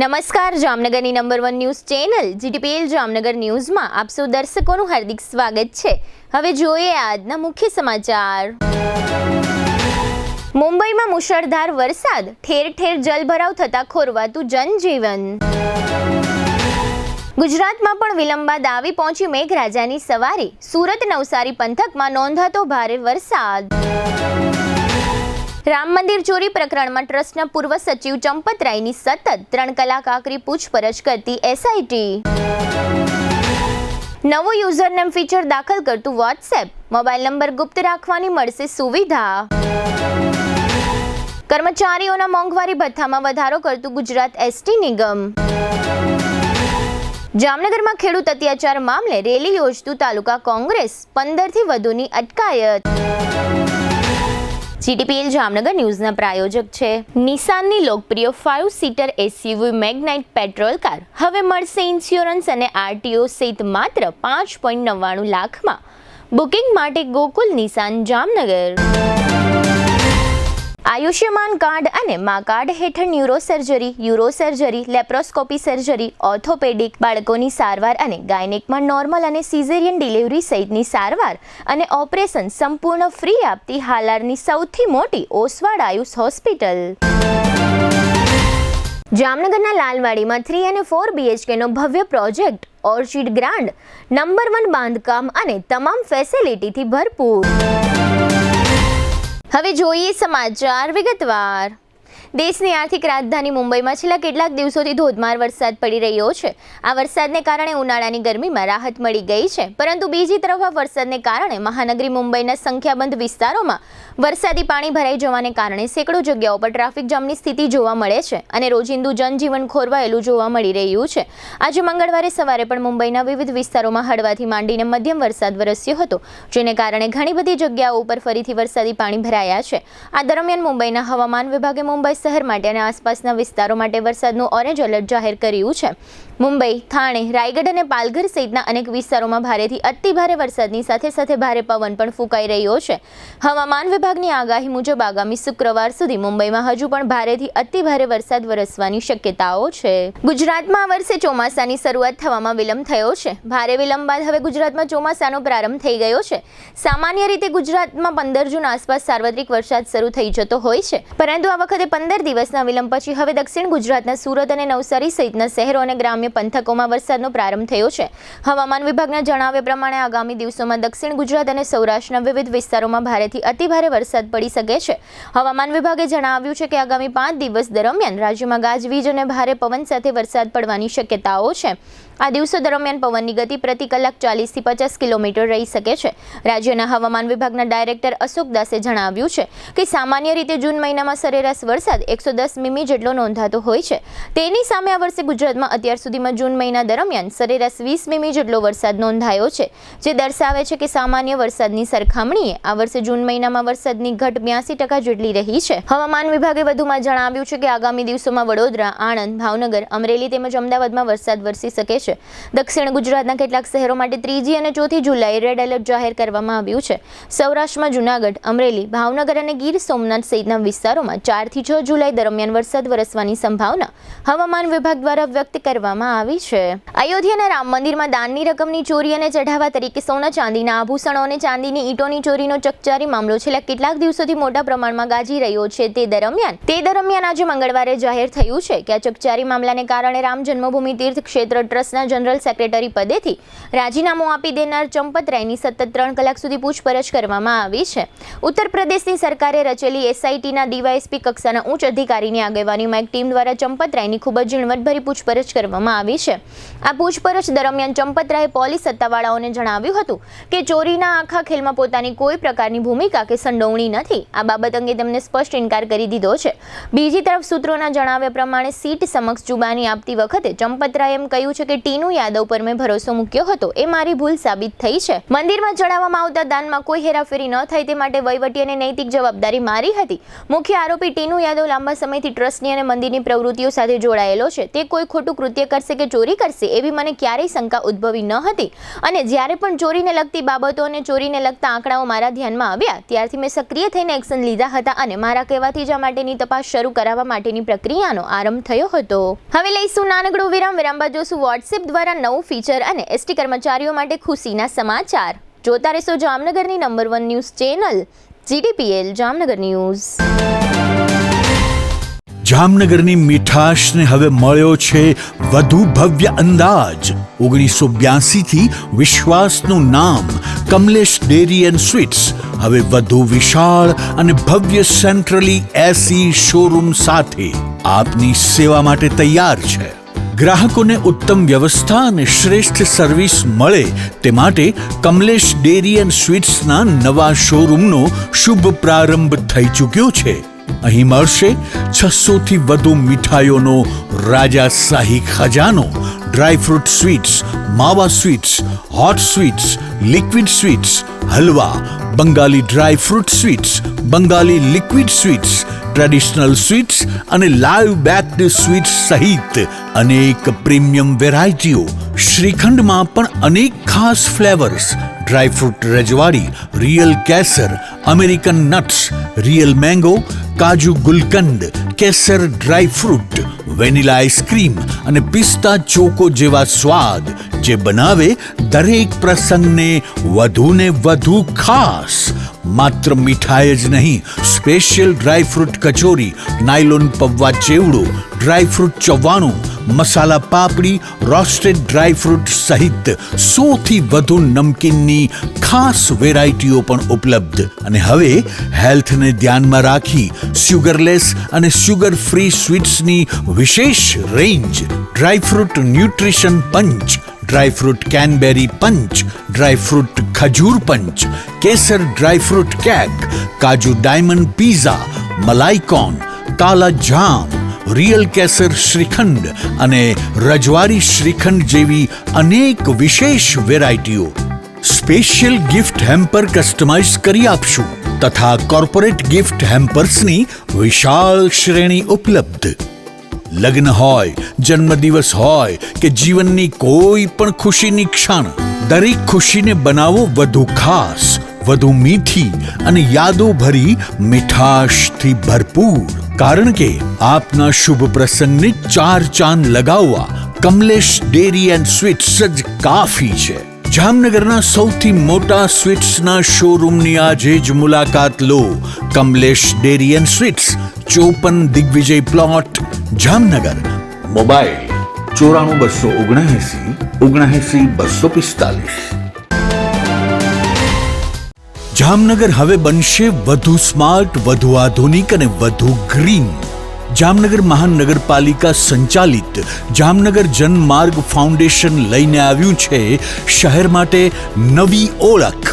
નમસ્કાર, જામનગરની number 1 news channel GTPL Jamnagar ન્યૂઝમાં આપ સૌ દર્શકોનું હાર્દિક સ્વાગત છે। હવે જોઈએ આજના મુખ્ય સમાચાર। મુંબઈમાં મુશળધાર વરસાદ, ઠેર ઠેર જલભરાવ થતા ખોરવાતું જનજીવન। ગુજરાતમાં પણ વિલંબ બાદ આવી પહોંચી મેઘરાજાની સવારી, સુરત નવસારી પંથકમાં નોંધાતો ભારે વરસાદ। રામ મંદિર ચોરી પ્રકરણમાં ટ્રસ્ટના પૂર્વ સચિવ ચંપત રાયની સતત 3 કલાક આકરી પૂછપરછ કરતી એસઆઈટી। નવો યુઝરનેમ ફીચર દાખલ કરતું વોટ્સએપ, મોબાઈલ નંબર ગુપ્ત રાખવાની મળશે સુવિધા। કર્મચારીઓના મોંઘવારી ભથ્થામાં વધારો કરતું ગુજરાત એસટી નિગમ। જામનગરમાં ખેડૂત અત્યાચાર મામલે રેલી યોજતું તાલુકા કોંગ્રેસ, 15થી વધુની અટકાયત। જીટીપીએલ જામનગર ન્યૂઝના પ્રાયોજક છે નિસાનની લોકપ્રિય 5 સીટર એસયુવી મેગ્નાઇટ પેટ્રોલ કાર હવે મળશે ઇન્સ્યોરન્સ અને આરટીઓ સહિત માત્ર 5.99 લાખમાં। બુકિંગ માટે ગોકુલ નિસાન જામનગર। આયુષ્યમાન કાર્ડ અને મા કાર્ડ હેઠળ neuro surgery, euro surgery, laparoscopy surgery, orthopaedic, બાળકોની સારવાર અને ગાયનેકમાં નોર્મલ અને સિઝેરિયન ડિલિવરી સહિતની સારવાર અને ઓપરેશન સંપૂર્ણ ફ્રી આપતી હાલારની સૌથી મોટી ઓસવાડ આયુષ હોસ્પિટલ। જામનગરના લાલવાડીમાં 3 અને 4 BHKનો ભવ્ય પ્રોજેક્ટ ઓર્ચિડ ગ્રાન્ડ, નંબર 1 બાંધકામ અને તમામ ફેસિલિટીથી ભરપૂર। હવે જોઈએ સમાચાર વિગતવાર। દેશની આર્થિક રાજધાની મુંબઈમાં છેલ્લા કેટલાક દિવસોથી ધોધમાર વરસાદ પડી રહ્યો છે। આ વરસાદને કારણે ઉનાળાની ગરમીમાં રાહત મળી ગઈ છે, પરંતુ બીજી તરફ આ વરસાદને કારણે મહાનગરી મુંબઈના સંખ્યાબંધ વિસ્તારોમાં વરસાદી પાણી ભરાઈ જવાને કારણે સેંકડો જગ્યાઓ પર ટ્રાફિક જામની સ્થિતિ જોવા મળે છે અને રોજિંદુ જનજીવન ખોરવાયેલું જોવા મળી રહ્યું છે। આજે મંગળવારે સવારે પણ મુંબઈના વિવિધ વિસ્તારોમાં હળવાથી માંડીને મધ્યમ વરસાદ વરસ્યો હતો, જેને કારણે ઘણી બધી જગ્યાઓ ઉપર ફરીથી વરસાદી પાણી ભરાયા છે। આ દરમિયાન મુંબઈના હવામાન વિભાગે મુંબઈ શહેર માટે અને આસપાસના વિસ્તારો માટે વરસાદનું ઓરેન્જ એલર્ટ જાહેર કર્યું છે। મુંબઈ, થાણે, રાયગઢ અને પાલઘર સહિતના અનેક વિસ્તારોમાં ભારેથી અતિભારે વરસાદની સાથે સાથે ભારે પવન પણ ફૂંકાઈ રહ્યો છે। હવામાન વિભાગની આગાહી મુજબ આગામી શુક્રવાર સુધી મુંબઈમાં હજુ પણ ભારેથી અતિભારે વરસાદ વરસવાની શક્યતાઓ છે। ગુજરાતમાં આ વર્ષે ચોમાસાની શરૂઆત થવામાં વિલંબ થયો છે। ભારે વિલંબ બાદ હવે ગુજરાતમાં ચોમાસાનો પ્રારંભ થઈ ગયો છે। સામાન્ય રીતે ગુજરાતમાં 15 જૂન આસપાસ સાર્વત્રિક વરસાદ શરૂ થઈ જતો હોય છે, પરંતુ આ વખતે 15 દિવસના વિલંબ પછી હવે દક્ષિણ ગુજરાતના સુરત અને નવસારી સહિતના શહેરો અને ગ્રામ્ય પંથકોમાં વરસાદનો પ્રારંભ થયો છે। હવામાન વિભાગના જણાવ્યા પ્રમાણે આગામી દિવસોમાં દક્ષિણ ગુજરાત અને સૌરાષ્ટ્રના વિવિધ વિસ્તારોમાં ભારેથી અતિભારે વરસાદ પડી શકે છે। હવામાન વિભાગે જણાવ્યું છે કે આગામી 5 દિવસ દરમિયાન રાજ્યમાં ગાજવીજ અને ભારે પવન સાથે વરસાદ પડવાની શક્યતાઓ છે। આ દિવસો દરમિયાન પવનની ગતિ પ્રતિ કલાક 40 થી 50 કિલોમીટર રહી શકે છે। રાજ્યના હવામાન વિભાગના ડાયરેક્ટર અશોક દાસે જણાવ્યું છે કે સામાન્ય રીતે જૂન મહિનામાં સરેરાશ વરસાદ 110 મીમી જેટલો નોંધાતો હોય છે। તેની સામે આ વર્ષે ગુજરાતમાં અત્યાર સુધીમાં જૂન મહિના દરમિયાન સરેરાશ 20 મીમી જેટલો વરસાદ નોંધાયો છે, જે દર્શાવે છે કે સામાન્ય વરસાદની સરખામણીએ આ વર્ષે જૂન મહિનામાં વરસાદની ઘટ 82% જેટલી રહી છે। હવામાન વિભાગે વધુમાં જણાવ્યું છે કે આગામી દિવસોમાં વડોદરા, આણંદ, ભાવનગર, અમરેલી તેમજ અમદાવાદમાં વરસાદ વરસી શકે છે। દક્ષિણ ગુજરાતના કેટલાક શહેરો માટે 3જી અને 4થી જુલાઈ રેડ એલર્ટ જાહેર કરવામાં આવ્યું છે। સૌરાષ્ટ્રમાં જૂનાગઢ, અમરેલી, ભાવનગર અને ગીર સોમનાથ સહિતના વિસ્તારોમાં 4 થી 6 જુલાઈ દરમિયાન વરસાદ વરસવાની સંભાવના હવામાન વિભાગ દ્વારા વ્યક્ત કરવામાં આવી છે। અયોધ્યાના રામ મંદિરમાં દાનની રકમની ચોરી અને ચઢાવા તરીકે સોના ચાંદીના આભૂષણો અને ચાંદીની ઈંટોની ચોરીનો ચકચારી મામલો છેલ્લા કેટલાક દિવસોથી મોટા પ્રમાણમાં ગાજી રહ્યો છે। તે દરમિયાન આજે મંગળવારે જાહેર થયું છે કે આ ચકચારી મામલાને કારણે રામ જન્મભૂમિ તીર્થ ક્ષેત્ર ટ્રસ્ટના જનરલ સેક્રેટરી પદેથી રાજીનામું આપી દેનાર ચંપત રાયની સતત 3 કલાક સુધી પૂછપરછ કરવામાં આવી છે। ઉત્તર પ્રદેશની સરકારે રચેલી એસઆઈટીના ડીવાયએસપી કક્ષાના ઉચ્ચ અધિકારીની આગેવાનીમાં એક ટીમ દ્વારા ચંપત રાયની ખૂબ જ ઝીણવટભરી પૂછપરછ કરવામાં આવી છે। આ પૂછપરછ દરમિયાન ચંપત રાયે પોલીસ સત્તાવાળાઓને જણાવ્યું હતું કે ચોરીના આખા ખેલમાં પોતાની કોઈ પ્રકારની ભૂમિકા કે સંડોવણી નથી। આ બાબત અંગે તેમને સ્પષ્ટ ઇનકાર કરી દીધો છે। બીજી તરફ સૂત્રોના જણાવ્યા પ્રમાણે સીટ સમક્ષ જુબાની આપતી વખતે ચંપત રાયે એમ કહ્યું છે કે ટીનુ યાદવ પર મેં ભરોસો મૂક્યો હતો, એ મારી ભૂલ સાબિત થઈ છે। મંદિરમાં ચડાવવામાં આવતા દાનમાં કોઈ હેરાફેરી ન થાય તે માટે વહીવટી અને નૈતિક જવાબદારી મારી હતી। મુખ્ય આરોપી ટીનુ યાદવ યાદવ લાંબા સમયથી ટ્રસ્ટની અને મંદિરની પ્રવૃત્તિઓ સાથે જોડાયેલો છે. તે કોઈ ખોટું કૃત્ય કરશે કે ચોરી કરશે એવી મને ક્યારેય શંકા ઉદ્ભવી ન હતી, અને જ્યારે પણ ચોરીને લગતી બાબતો અને ચોરીને લગતા આંકડાઓ મારા ધ્યાનમાં આવ્યા ત્યારથી મેં સક્રિય થઈને એક્શન લીધા હતા અને મારા કહેવાથી જ આ માટેની તપાસ શરૂ કરાવવા માટેની પ્રક્રિયાનો આરંભ થયો હતો. હવે લઈશું નાનકડો વિરામ બાદ જોશું વોટ્સએપ દ્વારા નવું ફીચર અને એસટી કર્મચારીઓ માટે ખુશીના સમાચાર. જોતા રહેશો જામનગરની number 1 news channel GTPL Jamnagar news. જામનગરની મીઠાશને હવે મળ્યો છે વધુ ભવ્ય અંદાજ. 1982 થી વિશ્વાસનું નામ કમલેશ ડેરી એન્ડ સ્વીટ્સ હવે વધુ વિશાળ અને ભવ્ય સેન્ટ્રલી એસી શોરૂમ સાથે આપની સેવા માટે તૈયાર છે. ગ્રાહકોને ઉત્તમ વ્યવસ્થા અને શ્રેષ્ઠ સર્વિસ મળે તે માટે કમલેશ ડેરી એન્ડ સ્વીટ્સના નવા શોરૂમનો શુભ પ્રારંભ થઈ ચૂક્યો છે. અહીં મળશે 600 થી વધુ મીઠાઈઓનો રાજાશાહી ખજાનો, ડ્રાયફ્રૂટ સ્વીટ્સ, માવા sweets, hot sweets, liquid sweets, halwa, Bengali dry fruit sweets, Bengali liquid sweets, traditional sweets અને લાઈવ બેક્ડ સ્વીટ્સ સહિત અનેક પ્રીમિયમ વેરાયટીઓ. શ્રીખંડમાં પણ અનેક ખાસ ફ્લેવર્સ, ડ્રાયફ્રૂટ રજવાડી, રિયલ કેસર, અમેરિકન નટ્સ, રિયલ મેંગો, કાજુ ગુલકંદ, કેસર ડ્રાયફ્રૂટ, વેનીલા આઈસ્ક્રીમ અને પિસ્તા ચોકો જેવા સ્વાદ જે બનાવે દરેક પ્રસંગને વધુને વધુ ખાસ. માત્ર મીઠાઈ જ નહીં, સ્પેશિયલ ડ્રાયફ્રૂટ કચોરી, નાયલોન પૌવા ચેવડો, ડ્રાયફ્રૂટ ચવાણું, મસાલા પાપડી, રોસ્ટેડ ડ્રાયફ્રૂટ સહિત 100 થી વધુ નમકીનની ખાસ વેરાયટીઓ પણ ઉપલબ્ધ. અને હવે હેલ્થને ધ્યાનમાં રાખી સુગરલેસ અને સુગર ફ્રી સ્વીટ્સની વિશેષ રેન્જ. ડ્રાયફ્રૂટ ન્યુટ્રિશન પંચ, ડ્રાયફ્રૂટ કેનબેરી પંચ, ડ્રાયફ્રૂટ ખજૂર પંચ, કેસર ડ્રાયફ્રૂટ કેક, કાજુ ડાયમંડ પીઝા, મલાઈકોન, કાલા જામ, રિયલ કેસર શ્રીખંડ અને રજવાડી શ્રીખંડ જેવી અનેક વિશેષ વેરાયટીઓ. સ્પેશિયલ ગિફ્ટ હેમ્પર કસ્ટમાઇઝ કરી આપશું તથા કોર્પોરેટ ગિફ્ટ હેમ્પર્સની વિશાળ શ્રેણી ઉપલબ્ધ. લગ્ન હોય, જન્મદિવસ હોય કે જીવનની કોઈ પણ ખુશીની ક્ષણ, દરેક ખુશીને બનાવો વધુ ખાસ, વધુ મીઠી અને યાદો ભરી મીઠાશથી ભરપૂર. કારણ કે આપના શુભ પ્રસંગને 4 ચાંદ લગાવવા કમલેશ ડેરી એન્ડ સ્વીટ્સ જ કાફી છે. જામનગરના સૌથી મોટા સ્વીટ્સના શોરૂમની આજે જ મુલાકાત લો. Kamlesh dairy and sweets, 54 Digvijay plot, Jamnagar. Mobile 94 279 245. Jamnagar હવે બનશે વધુ સ્માર્ટ, વધુ આધુનિક અને વધુ ગ્રીન. જામનગર મહાનગરપાલિકા સંચાલિત જામનગર જનમાર્ગ ફાઉન્ડેશન લઈને આવ્યું છે શહેર માટે નવી ઓળખ,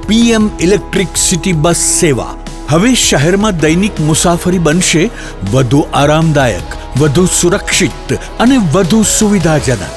PM ઇલેક્ટ્રિક સિટી બસ સેવા. હવે શહેરમાં દૈનિક મુસાફરી બનશે વધુ આરામદાયક, વધુ સુરક્ષિત અને વધુ સુવિધાજનક.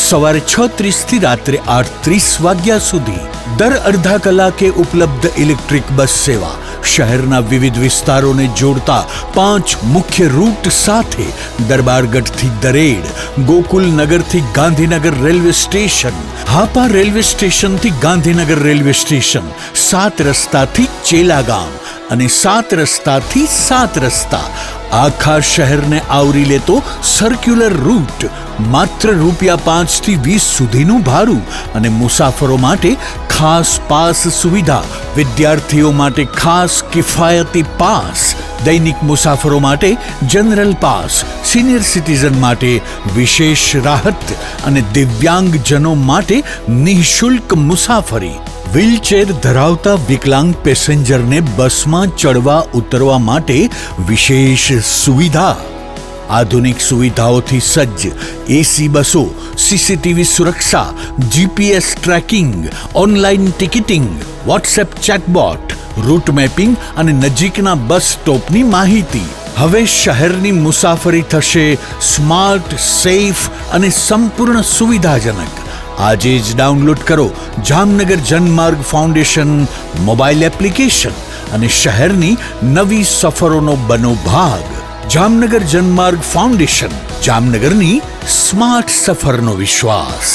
સવારે 6:30 થી રાત્રે 8:30 વાગ્યા સુધી દર અડધા કલાકે ઉપલબ્ધ ઇલેક્ટ્રિક બસ સેવા. શહેરના વિવિધ વિસ્તારોને જોડતા 5 મુખ્ય રૂટ સાથે દરબારગઢથી દરેડ, ગોકુલનગરથી Gandhinagar railway station, Hapa railway સ્ટેશનથી ગાંધીનગર રેલવે સ્ટેશન, 7 રસ્તાથી ચેલાગામ અને 7 રસ્તાથી 7 રસ્તા. આખા શહેરને આવરી લેતો સર્ક્યુલર રૂટ. માત્ર ₹5 થી 20 સુધીનું ભાડું અને મુસાફરો માટે ખાસ પાસ સુવિધા. વિદ્યાર્થીઓ માટે ખાસ કિફાયતી પાસ, દૈનિક મુસાફરો માટે જનરલ પાસ, સિનિયર સિટીઝન માટે વિશેષ રાહત અને દિવ્યાંગજનો માટે નિઃશુલ્ક મુસાફરી. વ્હીલચેર ધરાવતા વિકલાંગ પેસેન્જરને બસમાં ચડવા ઉતરવા માટે વિશેષ સુવિધા. આધુનિક સુવિધાઓથી સજ્જ એસી બસો, CCTV સુરક્ષા, GPS tracking, online ticketing, WhatsApp chatbot, route mapping અને નજીકના બસ સ્ટોપની માહિતી. હવે શહેરની મુસાફરી થશે સ્માર્ટ, સેફ અને સંપૂર્ણ સુવિધાજનક. આજે જ ડાઉનલોડ કરો Jamnagar Janmarg foundation mobile application અને શહેરની નવી સફરોનો બનો ભાગ. જામનગર જનમાર્ગ ફાઉન્ડેશન, જામનગરની સ્માર્ટ સફરનો વિશ્વાસ.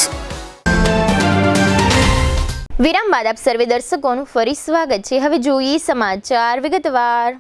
વિરામ બાદ આપ સર્વે દર્શકોનું ફરી સ્વાગત છે. હવે જોઈએ સમાચાર વિગતવાર.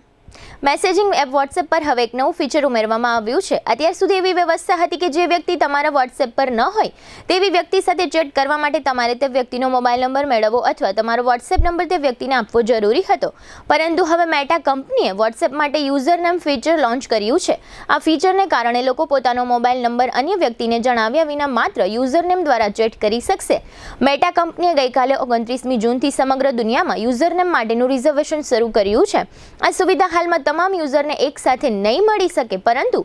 મેસેજિંગ એપ વોટ્સએપ પર હવે એક નવું ફીચર ઉમેરવામાં આવ્યું છે. અત્યાર સુધી એવી વ્યવસ્થા હતી કે જે વ્યક્તિ તમારા વોટ્સએપ પર ન હોય તેવી વ્યક્તિ સાથે ચેટ કરવા માટે તમારે તે વ્યક્તિનો મોબાઈલ નંબર મેળવવો અથવા તમારો વોટ્સએપ નંબર તે વ્યક્તિને આપવો જરૂરી હતો. પરંતુ હવે મેટા કંપનીએ વોટ્સએપ માટે યુઝર નેમ ફીચર લોન્ચ કર્યું છે. આ ફીચરને કારણે લોકો પોતાનો મોબાઈલ નંબર અન્ય વ્યક્તિને જણાવ્યા વિના માત્ર યુઝર નેમ દ્વારા ચેટ કરી શકશે. મેટા કંપનીએ ગઈકાલે 29મી જૂનથી સમગ્ર દુનિયામાં યુઝર નેમ માટેનું રિઝર્વેશન શરૂ કર્યું છે. આ સુવિધા હાલમાં તમામ યુઝરને એક સાથે નહીં મળી શકે, પરંતુ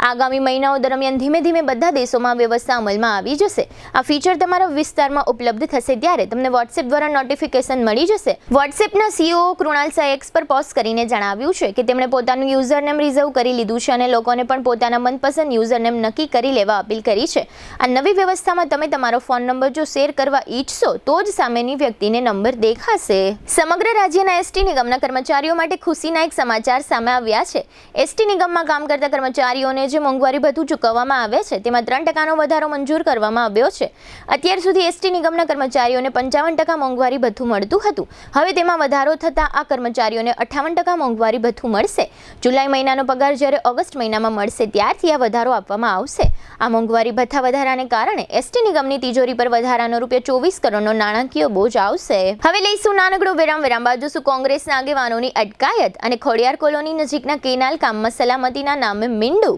આગામી મહિનાઓ દરમિયાન ધીમે ધીમે બધા દેશોમાં વ્યવસ્થા અમલમાં આવી જશે. આ ફીચર તમારા વિસ્તારમાં ઉપલબ્ધ થશે ત્યારે તમને વોટ્સએપ દ્વારા નોટિફિકેશન મળી જશે. વોટ્સએપના સીઈઓ કૃણાલ શાહે એક્સ પર પોસ્ટ કરીને જણાવ્યું છે કે તેમણે પોતાનું યુઝર નેમ રિઝર્વ કરી લીધું છે અને લોકોને પણ પોતાના મનપસંદ યુઝર નેમ નક્કી કરી લેવા અપીલ કરી છે. આ નવી વ્યવસ્થામાં તમે તમારો ફોન નંબર જો શેર કરવા ઈચ્છશો તો જ સામેની વ્યક્તિને નંબર દેખાશે. સમગ્ર રાજ્યના એસટી નિગમના કર્મચારીઓ માટે ખુશીના એક સમાચાર સામે આવ્યા છે. એસટી નિગમમાં કામ કરતા કર્મચારીઓને જે મોંઘવારી ભથ્થું ચૂકવવામાં આવે છે તેમાં 3% વધારો મંજૂર કરવામાં આવ્યો છે. અત્યાર સુધી એસટી નિગમના કર્મચારીઓને 55% મોંઘવારી ભથ્થું મળતું હતું. હવે તેમાં વધારો થતાં આ કર્મચારીઓને 58% મોંઘવારી ભથ્થું મળશે. જુલાઈ મહિનાનો પગાર જ્યારે ઓગસ્ટ મહિનામાં મળશે ત્યારથી આ વધારો આપવામાં આવશે. આ મોંઘવારી ભથ્થા વધારાને કારણે એસટી નિગમની તિજોરી પર વધારાનો ₹24 કરોડનો નાણાકીય બોજ આવશે. હવે લઈશું નાનકડો વિરામ. વિરામ બાદ જોશું કોંગ્રેસના આગેવાનોની અટકાયત અને ખોડિયાર કોલોની નજીકના કેનાલ કામમાં સલામતીના નામે મીંડું.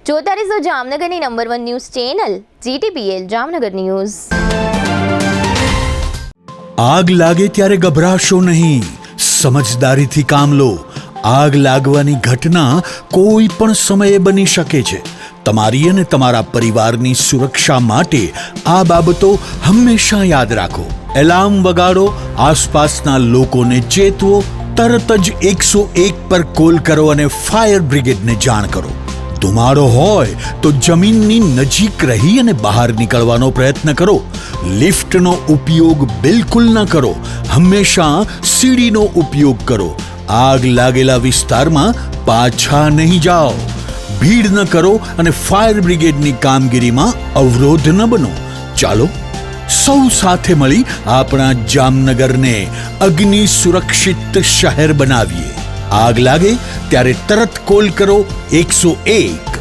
જોતા રહેજો જામનગરની number 1 news channel GTPL Jamnagar news. આગ લાગે ત્યારે ગભરાશો નહીં, સમજદારીથી કામ લો. આગ લાગવાની ઘટના કોઈ પણ સમયે બની શકે છે. તમારી અને તમારા પરિવારની સુરક્ષા માટે આ બાબતો હંમેશા યાદ રાખો. એલાર્મ વગાડો, આસપાસના લોકોને ચેતવો, તરત જ 101 પર કોલ કરો અને ફાયર બ્રિગેડને જાણ કરો. ધુમાડો હોય તો જમીનની નજીક રહી અને બહાર નીકળવાનો પ્રયત્ન કરો. લિફ્ટનો ઉપયોગ બિલકુલ ન કરો. હંમેશા સીડીનો ઉપયોગ કરો. આગ લાગેલા વિસ્તારમાં પાછા નહીં જાઓ. ભીડ ન કરો અને ફાયર બ્રિગેડની કામગીરીમાં અવરોધ ન બનો. ચાલો સૌ સાથે મળી આપણા જામનગરને અગ્નિ સુરક્ષિત શહેર બનાવીએ. આગ લાગે ત્યારે તરત કોલ કરો 101.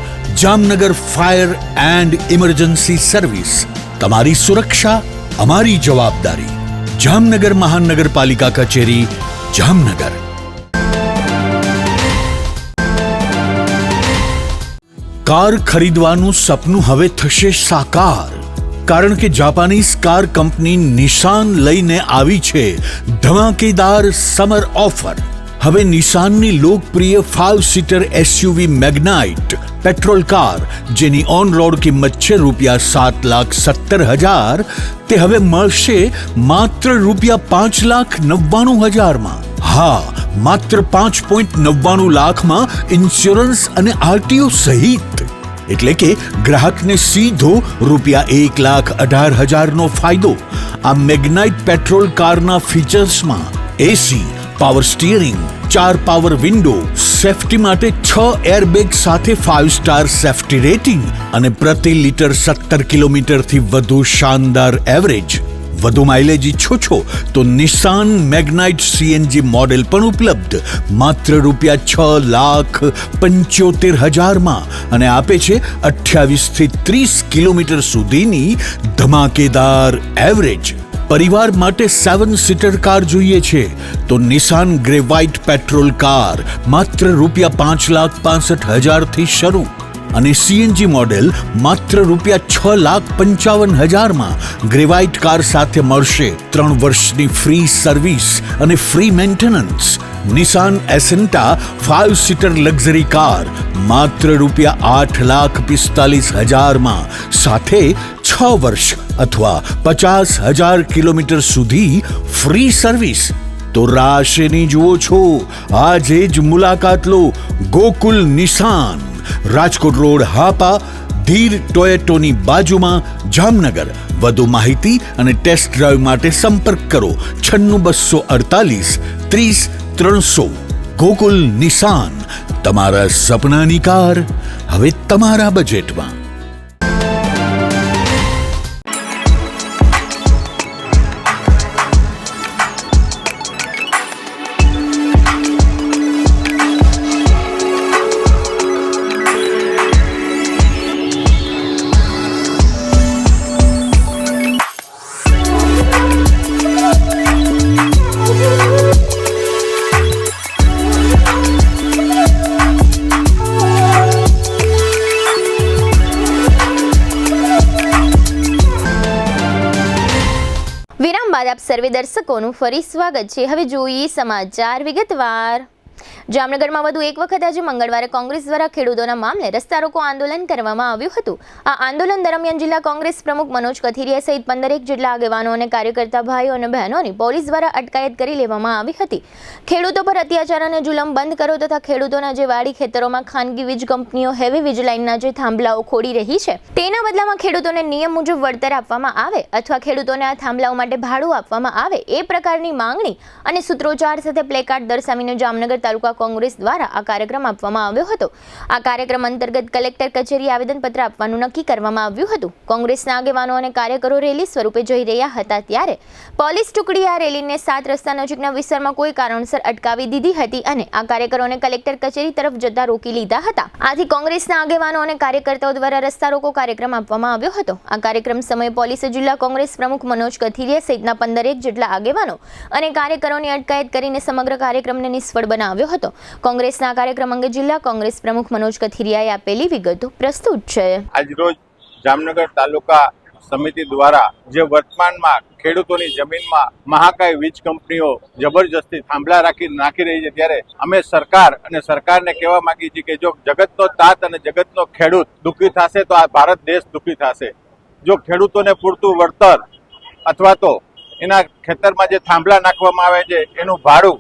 Jamnagar fire and emergency service. તમારી સુરક્ષા અમારી જવાબદારી. જામનગર મહાનગરપાલિકા કચેરી, જામનગર. કાર ખરીદવાનું સપનું હવે થશે સાકાર, કારણ કે જાપાનીઝ કાર કંપની નિશાન લઈને આવી છે ધમાકેદાર સમર ઓફર. હવે નિશાનની લોકપ્રિય 5 સીટર SUV મેગ્નાઇટ પેટ્રોલ કાર, જેની ઓન રોડ કિંમત છે ₹7,70,000, તે હવે મળશે માત્ર ₹5,99,000 હા, માત્ર 5.99 લાખમાં ઇન્સ્યોરન્સ અને RTO સહિત. એટલે કે ગ્રાહકને સીધો ₹1,18,000નો ફાયદો. આ મેગ્નાઇટ પેટ્રોલ કારના ફીચર્સમાં AC, power steering, 4 power window, safety માટે 6 એરબેગ સાથે 5 સ્ટાર સેફટી રેટિંગ અને પ્રતિ લિટર 17 કિલોમીટરથી વધુ શાનદાર એવરેજ. વધુ માઇલેજ ઈચ્છો છો તો નિશાન મેગ્નાઇટ CNG મોડેલ પણ ઉપલબ્ધ માત્ર ₹6,75,000માં અને આપે છે 28 થી 30 કિલોમીટર સુધીની ધમાકેદાર એવરેજ. પરિવાર માટે 7 સીટર કાર જોઈએ છે તો નિશાન ગ્રે વ્હાઇટ પેટ્રોલ કાર માત્ર ₹5,65,000થી શરૂ અને CNG મોડેલ માત્ર ₹6,55,000માં. ગ્રેવાઇટ કાર સાથે મળશે 3 વર્ષની ફ્રી સર્વિસ અને ફ્રી મેન્ટેનન્સ. નિશાન એસેન્ટા 5 સીટર લક્ઝરી કાર માત્ર ₹8,45,000માં સાથે 6 વર્ષ અથવા 50,000 કિલોમીટર સુધી ફ્રી સર્વિસ. તો રાહ શેની જુઓ છો? આજે જ મુલાકાત લો. ગોકુલ નિશાન, રાજકોટ રોડ, હાપા, ધીર ટોયેટોની બાજુમાં, જામનગર. વધુ માહિતી અને ટેસ્ટ ડ્રાઈવ માટે સંપર્ક કરો 96 248 30 300. ગોકુલ નિશાન, તમારા સપનાની કાર હવે તમારા બજેટમાં. વિરામ બાદ આપ સર્વે દર્શકોનું ફરી સ્વાગત છે. હવે જોઈએ સમાચાર વિગતવાર. જામનગરમાં વધુ એક વખત આજે મંગળવારે કોંગ્રેસ દ્વારા ખેડૂતોના મામલે રસ્તા રોકો આંદોલન કરવામાં આવ્યું હતું. આ આંદોલન દરમિયાન જિલ્લા કોંગ્રેસ પ્રમુખ મનોજ કથિરિયા સહિત 15 જેટલા આગેવાનો અને કાર્યકર્તા ભાઈઓ અને બહેનોની પોલીસ દ્વારા અટકાયત કરી લેવામાં આવી હતી. ખેડૂતો પર અત્યાચાર અને જુલમ બંધ કરો તથા ખેડૂતોના જે વાડી ખેતરોમાં ખાનગી વીજ કંપનીઓ હેવી વીજ લાઇનના જે થાંભલાઓ ખોડી રહી છે તેના બદલામાં ખેડૂતોને નિયમ મુજબ વળતર આપવામાં આવે અથવા ખેડૂતોને આ થાંભલાઓ માટે ભાડું આપવામાં આવે એ પ્રકારની માંગણી અને સૂત્રોચ્ચાર સાથે પ્લેકાર્ડ દર્શાવીને જામનગર તાલુકા કોંગ્રેસ દ્વારા આ કાર્યક્રમ આપવામાં આવ્યો હતો. આ કાર્યક્રમ અંતર્ગત કલેક્ટર કચેરી આવેદનપત્ર આપવાનું નક્કી કરવામાં આવ્યું હતું. કોંગ્રેસના આગેવાનો અને કાર્યકરો રેલી સ્વરૂપે જઈ રહ્યા હતા ત્યારે પોલીસ ટુકડી આ રેલીને 7 રસ્તા નજીકના વિસ્તારમાં કોઈ કારણસર અટકાવી દીધી હતી અને આ કાર્યકરોને કલેક્ટર કચેરી તરફ જતા રોકી લીધા હતા. આથી કોંગ્રેસના આગેવાનો અને કાર્યકર્તાઓ દ્વારા રસ્તા રોકો કાર્યક્રમ આપવામાં આવ્યો હતો. આ કાર્યક્રમ સમયે પોલીસે જિલ્લા કોંગ્રેસ પ્રમુખ મનોજ કથિરિયા સહિતના 15 જેટલા આગેવાનો અને કાર્યકરોની અટકાયત કરીને સમગ્ર કાર્યક્રમને નિષ્ફળ બનાવ્યો હતો. કોંગ્રેસના કાર્યક્રમ અંગે જિલ્લા કોંગ્રેસ પ્રમુખ મનોજ કથિરિયાએ આપેલી વિગતો પ્રસ્તુત છે. આજરોજ જામનગર તાલુકા સમિતિ દ્વારા જે વર્તમાનમાં ખેડૂતોની જમીનમાં મહાકાય વીજ કંપનીઓ જબરજસ્તી થાંભલા નાખી રહી છે ત્યારે અમે સરકાર અને સરકારને કહેવા માંગીએ છીએ કે જો જગતનો તાત અને જગતનો ખેડૂત દુઃખી થશે તો આ ભારત દેશ દુઃખી થશે. જો ખેડૂતોને પૂરતું વળતર અથવા તો એના ખેતરમાં જે થાંભલા નાખવામાં આવે છે એનું ભાડું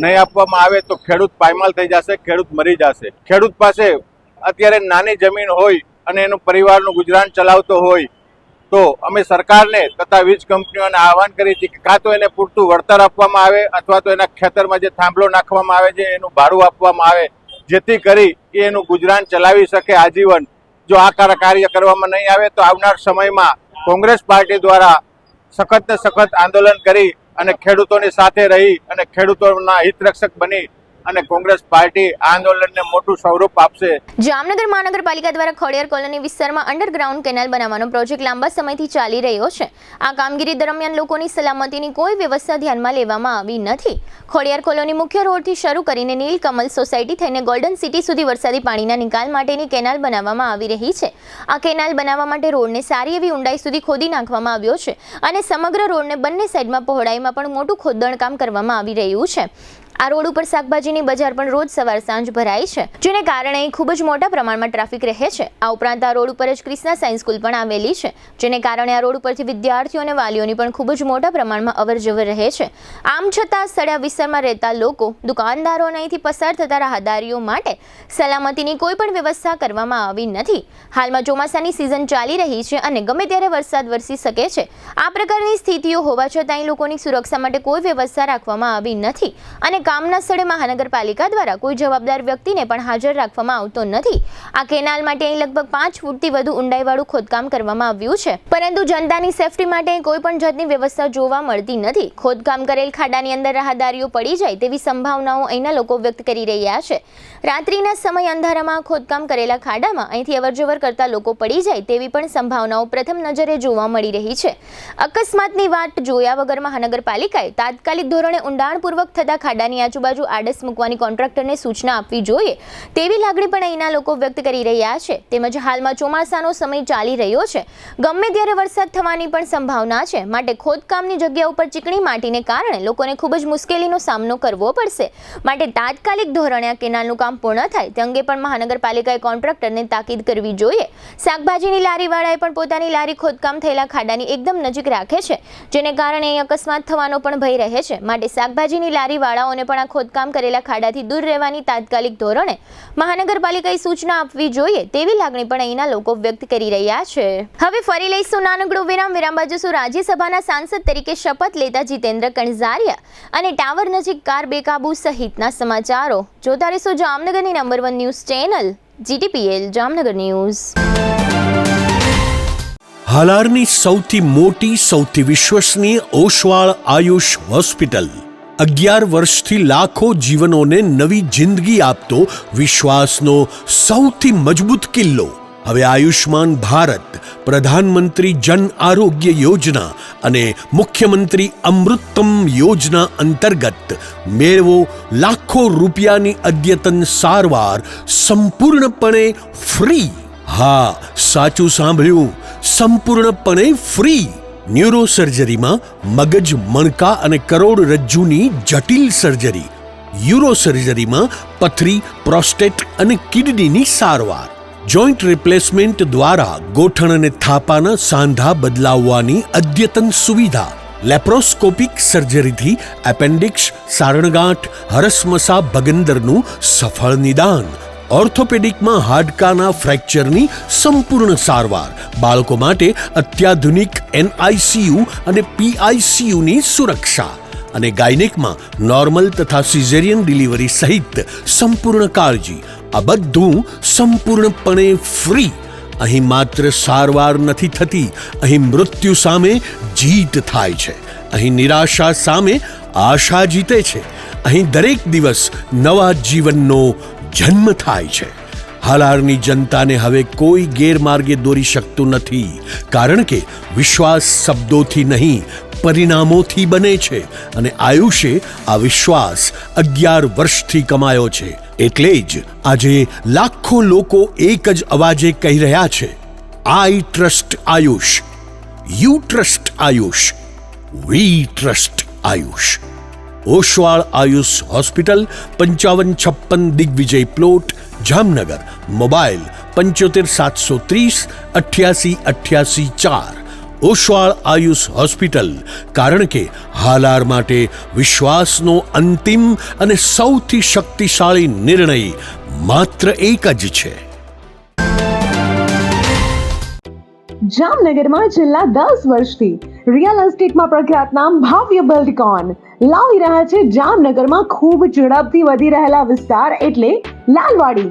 નહીં આપવામાં આવે તો ખેડૂત પાયમાલ થઈ જશે, ખેડૂત મરી જશે. ખેડૂત પાસે અત્યારે નાની જમીન હોય અને એનું પરિવારનું ગુજરાન ચલાવતો હોય તો અમે સરકારને તથા વીજ કંપનીઓને આહવાન કરીએ છીએ કે કાં તો એને પૂરતું વળતર આપવામાં આવે અથવા તો એના ખેતરમાં જે થાંભલો નાખવામાં આવે છે એનું ભાડું આપવામાં આવે જેથી કરી એ એનું ગુજરાન ચલાવી શકે આજીવન. જો આ કાર્ય કરવામાં નહીં આવે તો આવનાર સમયમાં કોંગ્રેસ પાર્ટી દ્વારા સખત ને સખત આંદોલન કરી અને ખેડૂતોની સાથે રહી અને ખેડૂતોના હિતરક્ષક બની અને કોંગ્રેસ પાર્ટી આ આંદોલનને મોટું સ્વરૂપ આપશે. જામનગર મહાનગરપાલિકા દ્વારા ખોડિયાર કોલોની વિસ્તારમાં અંડરગ્રાઉન્ડ કેનાલ બનાવવાનો પ્રોજેક્ટ લાંબા સમયથી ચાલી રહ્યો છે. આ કામગીરી દરમિયાન લોકોની સલામતીની કોઈ વ્યવસ્થા ધ્યાનમાં લેવામાં આવી નથી. ખોડિયાર કોલોની મુખ્ય રોડથી શરૂ કરીને નીલકમલ સોસાયટી થઈને ગોલ્ડન સિટી સુધી વરસાદી પાણીના નિકાલ માટેની કેનાલ બનાવવામાં આવી રહી છે. આ કેનાલ બનાવવા માટે રોડને સારી એવી ઊંડાઈ સુધી ખોદી નાખવામાં આવ્યો છે અને સમગ્ર રોડને બંને સાઈડમાં પહોળાઈમાં પણ મોટું ખોદકામ કરવામાં આવી રહ્યું છે. આ રોડ ઉપર શાકભાજીની બજાર પણ રોજ સવાર સાંજ ભરાય છે જેને કારણે ખૂબ જ મોટા પ્રમાણમાં ટ્રાફિક રહે છે. આ ઉપરાંત આ રોડ ઉપર જ ક્રિષ્ના સાયન્સ સ્કૂલ પણ આવેલી છે જેને કારણે આ રોડ ઉપરથી વિદ્યાર્થીઓ અને વાલીઓની પણ ખૂબ જ મોટા પ્રમાણમાં અવરજવર રહે છે. આમ છતાં આ સ્થળે વિસ્તારમાં રહેતા લોકો, દુકાનદારો અને અહીંથી પસાર થતા રાહદારીઓ માટે સલામતીની કોઈ પણ વ્યવસ્થા કરવામાં આવી નથી. હાલમાં ચોમાસાની સિઝન ચાલી રહી છે અને ગમે ત્યારે વરસાદ વરસી શકે છે. આ પ્રકારની સ્થિતિઓ હોવા છતાં અહીં લોકોની સુરક્ષા માટે કોઈ વ્યવસ્થા રાખવામાં આવી નથી અને કામના સ્થળે મહાનગરપાલિકા દ્વારા કોઈ જવાબદાર વ્યક્તિને પણ હાજર રાખવામાં આવતો નથી. આ કેનાલ માટે અહીં લગભગ 5 ફૂટથી વધુ ઊંડાઈવાળું ખોદકામ કરવામાં આવ્યું છે પરંતુ જનતાની સેફટી માટે કોઈ પણ જાતની વ્યવસ્થા જોવા મળતી નથી. ખોદકામ કરેલ ખાડાની અંદર રાહદારીઓ પડી જાય તેવી સંભાવનાઓ અહીંના લોકો વ્યક્ત કરી રહ્યા છે. રાત્રિના સમય અંધારામાં ખોદકામ કરેલા ખાડામાં અહીંથી અવરજવર કરતા લોકો પડી જાય તેવી પણ સંભાવનાઓ પ્રથમ નજરે જોવા મળી રહી છે. અકસ્માતની વાટ જોયા વગર મહાનગરપાલિકાએ તાત્કાલિક ધોરણે ઊંડાણપૂર્વક થતા ખાડાની આજુબાજુ આડસ મૂકવાની કોન્ટ્રાક્ટરને સૂચના આપવી જોઈએ તેવી લાગણી પણ અહીંના લોકો વ્યક્ત કરી રહ્યા છે. તેમજ હાલમાં ચોમાસાનો સમય ચાલી રહ્યો છે, ગમે ત્યારે વરસાદ થવાની પણ સંભાવના છે માટે ખોદકામની જગ્યા ઉપર ચીકણી માટીને કારણે લોકોને ખૂબ જ મુશ્કેલીનો સામનો કરવો પડશે. માટે તાત્કાલિક ધોરણે આ કેનાલનું કામ પૂર્ણ થાય તે અંગે પણ મહાનગરપાલિકાએ કોન્ટ્રાક્ટરને તાકીદ કરવી જોઈએ. શાકભાજીની લારીવાળાએ પણ પોતાની લારી ખોદકામ થયેલા ખાડાની એકદમ નજીક રાખે છે જેને કારણે અહીં અકસ્માત થવાનો પણ ભય રહે છે. માટે શાકભાજીની લારીવાળાઓને પણ આ ખોદકામ કરેલા ખાડાથી દૂર રહેવાની તાત્કાલિક ધોરણે મહાનગરપાલિકાએ સૂચના આપવી જોઈએ તેવી લાગણી પણ અહીંના લોકો વ્યક્ત કરી રહ્યા છે. હવે ફરી લઈશું નાનકડો વિરામ બાદ જોશું રાજ્યસભાના સાંસદ તરીકે શપથ લેતા જીતેન્દ્ર કણઝારિયા અને ટાવર નજીક કાર બેકાબુ સહિતના સમાચારો. જોતા રહેશો જામનગરની number 1 news channel GTPL Jamnagar news. હાલારની સૌથી મોટી, સૌથી વિશ્વસનીય ઓશવાળ આયુષ હોસ્પિટલ 11 વર્ષથી લાખો જીવનોને નવી જિંદગી આપતો વિશ્વાસનો સૌથી મજબૂત કિલ્લો. હવે આયુષ્માન ભારત, પ્રધાનમંત્રી જન આરોગ્ય યોજના અને મુખ્યમંત્રી અમૃતમ યોજના અંતર્ગત મેળવો લાખો રૂપિયાની અદ્યતન સારવાર સંપૂર્ણપણે ફ્રી. હા, સાચું સાંભળ્યું, સંપૂર્ણપણે ફ્રી. ન્યુરો સર્જરીમાં મગજ, મણકા અને કરોડરજ્જુની જટિલ સર્જરી, યુરો સર્જરીમાં પથરી, પ્રોસ્ટેટ અને કિડનીની સારવાર, જોઈન્ટ રિપ્લેસમેન્ટ દ્વારા ગોઠણ અને થાપાના સાંધા બદલાવવાની અદ્યતન સુવિધા, લેપ્રોસ્કોપિક સર્જરીથી એપેન્ડિક્સ, સારણગાંઠ, હરસમસા ભગંદરનું સફળ નિદાન, ઓર્થોપેડિકમાં હાડકાના ફ્રેક્ચરની સંપૂર્ણ સારવાર, બાળકો માટે અત્યાધુનિક NICU અને PICUની સુરક્ષા અને ગાયનેકમાં નોર્મલ તથા સિઝેરિયન ડિલિવરી સહિત સંપૂર્ણ કાળજી. આ બધું સંપૂર્ણપણે ફ્રી. અહીં માત્ર સારવાર નથી થતી, અહીં મૃત્યુ સામે જીત થાય છે. અહીં નિરાશા સામે આશા જીતે છે. અહીં દરેક દિવસ નવા જીવનનો જન્મ થાય છે. હાલારની જનતાને હવે કોઈ ગેરમાર્ગે દોરી શકતું નથી, કારણ કે વિશ્વાસ શબ્દોથી નહીં, પરિણામોથી બને છે અને આયુષે આ વિશ્વાસ 11 વર્ષથી કમાયો છે. એટલે જ આજે લાખો લોકો એક જ અવાજે કહી રહ્યા છે, I trust Ayush, you trust Ayush, we trust Ayush. Oswal Ayush hospital, 5556 Digvijay plot, Jamnagar. Mobile 75 730 88 88 4. Oswal Ayush hospital, કારણ કે હાલાર માટે વિશ્વાસનો અંતિમ અને સૌથી શક્તિશાળી નિર્ણય માત્ર એક જ છે. જામનગરમાં છેલ્લા 10 વર્ષથી રિયલ એસ્ટેટમાં પ્રખ્યાત નામ ભાવ્ય બિલ્ડકોન લાવી રહ્યા છે જામનગરમાં ખૂબ ઝડપથી વધી રહેલા વિસ્તાર એટલે લાલવાડી,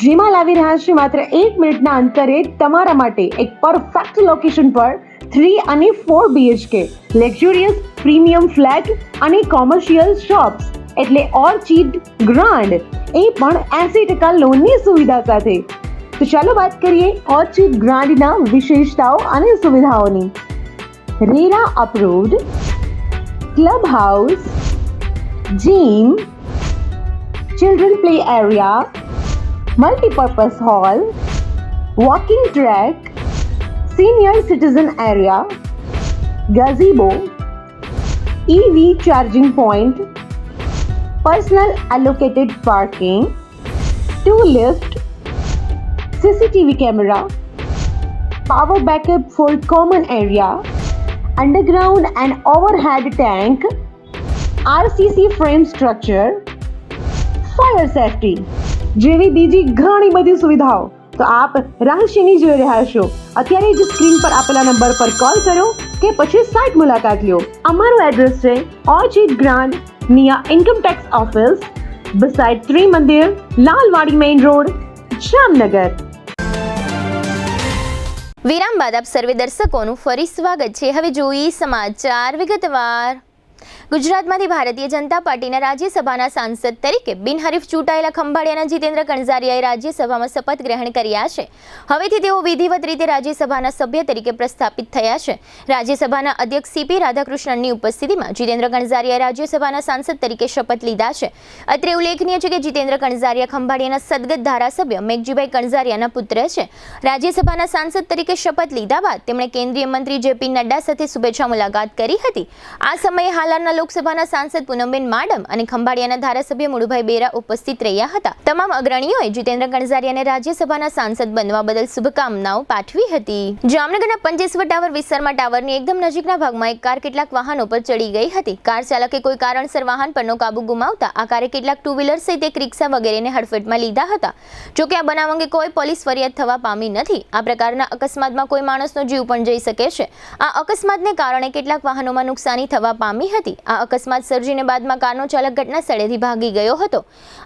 જેમાં લાવી રહ્યા છે માત્ર 1 મિનિટના અંતરે તમારા માટે એક પરફેક્ટ લોકેશન પર 3 અને 4 BHK લક્ઝુરિયસ પ્રીમિયમ ફ્લેટ અને કોમર્શિયલ શોપ્સ એટલે ઓર્ચિડ ગ્રાન્ડ, એ પણ 80% લોનની સુવિધા સાથે. તો ચાલો વાત કરીએ ઓર્ચિડ ગ્રાન્ડના વિશેષતાઓ અને સુવિધાઓની. RERA approved, club house, gym, children play area, multipurpose hall, walking track, senior citizen area, gazebo, EV charging point, personal allocated parking, 2 lift, CCTV camera, power backup for common area, underground and overhead tank, RCC frame structure, fire safety જેવી બીજી ઘણી બધી સુવિધાઓ. તો આપ રહસ્યની જોઈ રહ્યા છો. અત્યારે જ સ્ક્રીન પર આપેલા નંબર પર કોલ કરો કે પછી સાઇટ મુલાકાત લો. અમારું એડ્રેસ છે Orchid Grand near income tax office, beside Trimandir, Lalwadi main road, Jamnagar. વિરામ બાદ આપ સર્વે દર્શકોનું ફરી સ્વાગત છે. હવે જોઈએ સમાચાર વિગતવાર. ગુજરાતમાંથી ભારતીય જનતા પાર્ટીના રાજ્યસભાના સાંસદ તરીકે બિનહરીફ ચૂંટાયેલા ખંભાળિયાના જીતેન્દ્ર કણઝારિયાએ રાજ્યસભામાં શપથ ગ્રહણ કર્યા છે. હવેથી તેઓ વિધિવત રીતે રાજ્યસભાના સભ્ય તરીકે પ્રસ્થાપિત થયા છે. રાજ્યસભાના અધ્યક્ષ CP રાધાકૃષ્ણનની ઉપસ્થિતિમાં જીતેન્દ્ર કણઝારિયાએ રાજ્યસભાના સાંસદ તરીકે શપથ લીધા છે. અત્રે ઉલ્લેખનીય છે કે જીતેન્દ્ર કણઝારિયા ખંભાળિયાના સદગત ધારાસભ્ય મેઘજીભાઈ કણઝારિયાના પુત્ર છે. રાજ્યસભાના સાંસદ તરીકે શપથ લીધા બાદ તેમણે કેન્દ્રીય મંત્રી JP નડ્ડા સાથે શુભેચ્છા મુલાકાત કરી હતી. આ સમયે હાલ હાલારના લોકસભાના સાંસદ પૂનમબેન માડમ અને ખંભાળિયાના ધારાસભ્ય મુળુભાઈ બેરા ઉપસ્થિત રહ્યા હતા. તમામ અગ્રણીઓએ જીતેન્દ્ર કણઝારિયાને રાજ્યસભાના સાંસદ બનવા બદલ શુભકામનાઓ પાઠવી હતી. જામનગરના પંચેશ્વર ટાવર વિસ્તારમાં ટાવરની એકદમ નજીકના ભાગમાં એક કાર કેટલાક વાહનો પર ચડી ગઈ હતી. કાર ચાલકે કોઈ કારણસર વાહન પરનો કાબુ ગુમાવતા આ કારે કેટલાક ટુ વ્હીલર સહિત એક રિક્ષા વગેરેને હડફેટમાં લીધા હતા. જોકે આ બનાવ અંગે કોઈ પોલીસ ફરિયાદ થવા પામી નથી. આ પ્રકારના અકસ્માતમાં કોઈ માણસનો જીવ પણ જઈ શકે છે. આ અકસ્માતને કારણે કેટલાક વાહનોમાં નુકસાની થવા પામી હતી. આ અકસ્માત સર્જીને બાદમાં કારનો ચાલક ઘટના સ્થળેથી ભાગી ગયો હતો.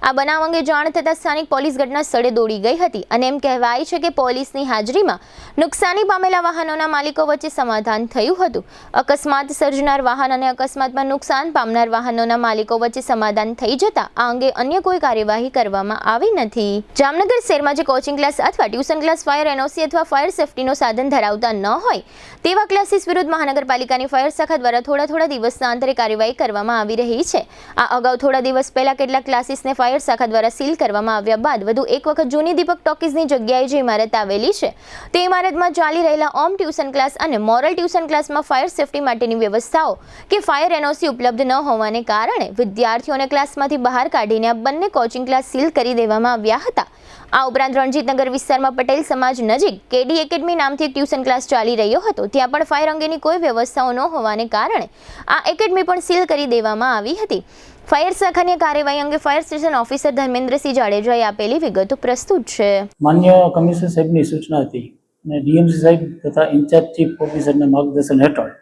આ બનાવ અંગે જાણ થતાં સ્થાનિક પોલીસ ઘટના સ્થળે દોડી ગઈ હતી અને એમ કહેવાય છે કે પોલીસની હાજરીમાં નુકસાની પામેલા વાહનોના માલિકો વચ્ચે સમાધાન થયું હતું. અકસ્માત સર્જનાર વાહન અને અકસ્માતમાં નુકસાન પામનાર વાહનોના માલિકો વચ્ચે સમાધાન થઈ જતા આ અંગે અન્ય કોઈ કાર્યવાહી કરવામાં આવી નથી. જામનગર શહેરમાં જે કોચિંગ ક્લાસ અથવા ટ્યુશન ક્લાસ ફાયર એનઓસી અથવા ફાયર સેફટીનો સાધન ધરાવતા ન હોય તેવા ક્લાસીસ વિરુદ્ધ મહાનગરપાલિકાની ફાયર શાખા દ્વારા થોડા દિવસના અંતરે કાર્યવાહી કરવામાં આવી રહી છે. આ અગાઉ થોડા દિવસ પહેલા કેટલાક ક્લાસીસને ફાયર શાખા દ્વારા સીલ કરવામાં આવ્યા બાદ વધુ એક વખત જૂની દીપક ટોકીઝની જગ્યાએ જે ઇમારત આવેલી છે તે ઇમારતમાં ચાલી રહેલા ઓમ ટ્યુશન ક્લાસ અને મોરલ ટ્યુશન ક્લાસમાં ફાયર સેફટી માટેની વ્યવસ્થાઓ કે ફાયર એનઓસી ઉપલબ્ધ ન હોવાને કારણે વિદ્યાર્થીઓને ક્લાસમાંથી બહાર કાઢીને આ બંને કોચિંગ ક્લાસ સીલ કરી દેવામાં આવ્યા હતા. આ ઉપરાંત રણજીતનગર વિસ્તારમાં પટેલ સમાજ નજીક કેડી એકેડમી નામથી એક ટ્યુશન ક્લાસ ચાલી રહ્યો હતો. ત્યાં પણ ફાયર અંગેની કોઈ વ્યવસ્થાઓ ન હોવાને કારણે આ એકેડમી પણ સીલ કરી દેવામાં આવી હતી. ફાયર શાખાની કાર્યવાહી અંગે ફાયર સ્ટેશન ઓફિસર ધર્મેન્દ્રસિંહ જાડેજાએ આપેલી વિગતો પ્રસ્તુત છે. માન્ય કમિશનર સાહેબની સૂચના હતી અને ડીએમસી સાહેબ તથા ઇન્ચાર્જ ચીફ ઓફિસરના માર્ગદર્શન હેઠળ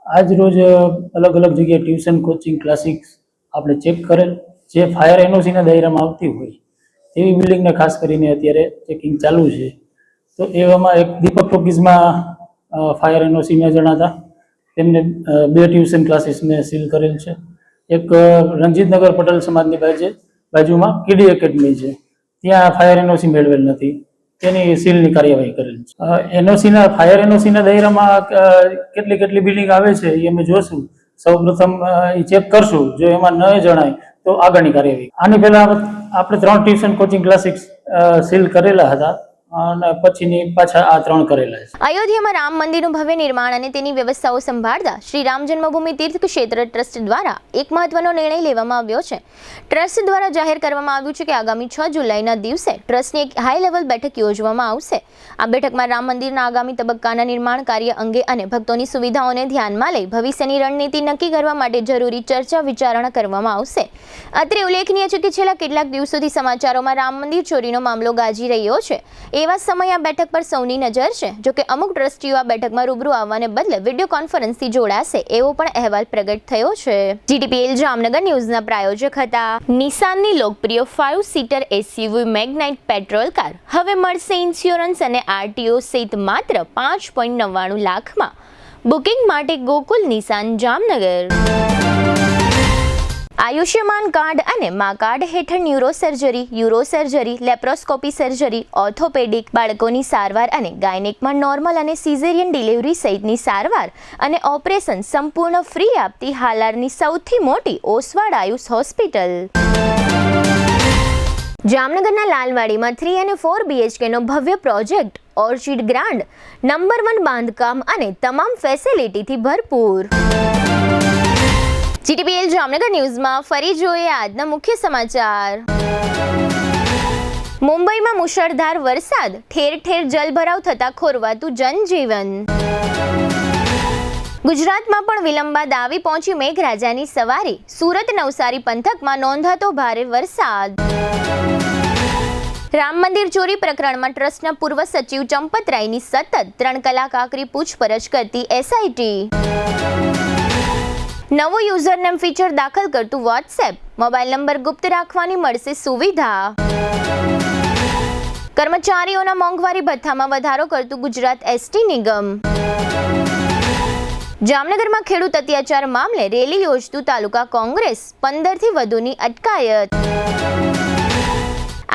આજ રોજ અલગ અલગ જગ્યાએ ટ્યુશન કોચિંગ ક્લાસીસ આપણે ચેક કરેલ. જે ફાયર એનઓસીના દાયરામાં આવતી હોય તેવી બિલ્ડિંગને ખાસ કરીને અત્યારે ચેકિંગ ચાલુ છે. તો એવામાં એક દીપક ટોકીઝમાં ફાયર એનઓસી મેં જણાતા તેમને 2 ટ્યુશન ક્લાસીસને સીલ કરેલ છે. એક રણજીતનગર પટેલ સમાજની બાજુમાં કેડી એકેડમી છે, ત્યાં ફાયર એનઓસી મેળવેલ નથી, તેની સીલની કાર્યવાહી કરેલ છે. ફાયર એનઓસીના દાયરામાં કેટલી બિલ્ડિંગ આવે છે એ અમે જોશું. સૌપ્રથમ એ ચેક કરશું. જો એમાં ન જણાય તો આગળની કાર્યવાહી. આની પહેલા આપણે 3 ટ્યુશન કોચિંગ ક્લાસીસ સીલ કરેલા હતા અને પછીની પાછા આ 3 કરેલા છે. અયોધ્યામાં રામ મંદિરનું ભવ્ય નિર્માણ અને તેની વ્યવસ્થાઓ સંભાળતા શ્રી રામ જન્મભૂમિ તીર્થ ક્ષેત્ર ટ્રસ્ટ દ્વારા એક મહત્વનો નિર્ણય લેવામાં આવ્યો છે. ટ્રસ્ટ દ્વારા જાહેર કરવામાં આવ્યું છે કે આગામી 6 જુલાઈના દિવસે ટ્રસ્ટની એક હાઈ લેવલ બેઠક યોજવામાં આવશે. આ બેઠકમાં રામ મંદિરના આગામી તબક્કાના નિર્માણ કાર્ય અંગે અને ભક્તોની સુવિધાઓને ધ્યાનમાં લઈ ભવિષ્યની રણનીતિ નક્કી કરવા માટે જરૂરી ચર્ચા વિચારણા કરવામાં આવશે. અત્રે ઉલ્લેખનીય છે કે છેલ્લા કેટલાક દિવસોથી સમાચારોમાં રામ મંદિર ચોરીનો મામલો ગાજી રહ્યો છે. એવા સમય આ બેઠક પર સૌની નજર છે. જોકે અમુક ટ્રસ્ટીઓ આ બેઠકમાં રૂબરૂ આવવાને બદલે વિડીયો કોન્ફરન્સથી જોડાશે એવો પણ અહેવાલ પ્રગટ થયો છે. જીટીપીએલ જામનગર ન્યૂઝના પ્રાયોજક હતા. નિસાનની લોકપ્રિય 5 સીટર એસયુવી મેગ્નાઇટ પેટ્રોલ કાર હવે મળશે ઇન્સ્યોરન્સ અને આરટીઓ સહિત માત્ર 5.99 લાખમાં. બુકિંગ માટે ગોકુલ નિસાન જામનગર. આયુષ્યમાન કાર્ડ અને મા કાર્ડ હેઠળ ન્યુરોસર્જરી, યુરોસર્જરી, લેપ્રોસ્કોપી સર્જરી, ઓર્થોપેડિક, બાળકોની સારવાર અને ગાયનેકમાં નોર્મલ અને સિઝેરિયન ડિલિવરી સહિતની સારવાર અને ઓપરેશન સંપૂર્ણ ફ્રી આપતી હાલારની સૌથી મોટી ઓસવાડ આયુષ હોસ્પિટલ. જામનગરના લાલવાડીમાં 3 અને 4 BHKનો ભવ્ય પ્રોજેક્ટ ઓર્ચિડ ગ્રાન્ડ નંબર 1 બાંધકામ અને તમામ ફેસિલિટીથી ભરપૂર. જીટીપીએલ જામનગર ન્યૂઝમાં ફરી જોઈએ આજના મુખ્ય સમાચાર. મુંબઈમાં મુશળધાર વરસાદ, ઠેર ઠેર જલભરાવ થતા ખોરવાતું જનજીવન. ગુજરાતમાં પણ વિલંબ બાદ આવી પહોંચી મેઘરાજાની સવારી. સુરત નવસારી પંથકમાં નોંધાતો ભારે વરસાદ. રામ મંદિર ચોરી પ્રકરણમાં ટ્રસ્ટના પૂર્વ સચિવ ચંપત રાયની સતત 3 કલાક આકરી પૂછપરછ કરતી એસઆઈટી. નવું યુઝરનેમ ફીચર દાખલ કરતું વોટ્સએપ, મોબાઈલ નંબર ગુપ્ત રાખવાની મળશે સુવિધા. કર્મચારીઓના મોંઘવારી ભથ્થામાં વધારો કરતું ગુજરાત એસટી નિગમ. જામનગરમાં ખેડૂત અત્યાચાર મામલે રેલી યોજતું તાલુકા કોંગ્રેસ, 15થી વધુની અટકાયત.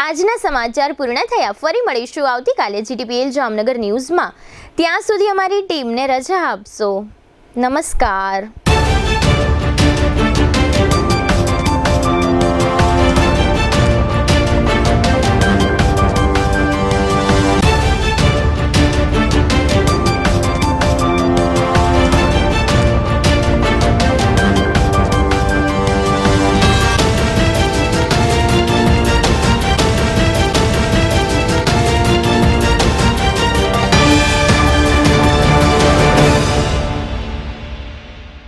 આજના સમાચાર પૂર્ણ થયા. ફરી મળીશું આવતીકાલે જીટીપીએલ જામનગર ન્યૂઝમાં. ત્યાં સુધી અમારી ટીમને રજા આપશો. નમસ્કાર.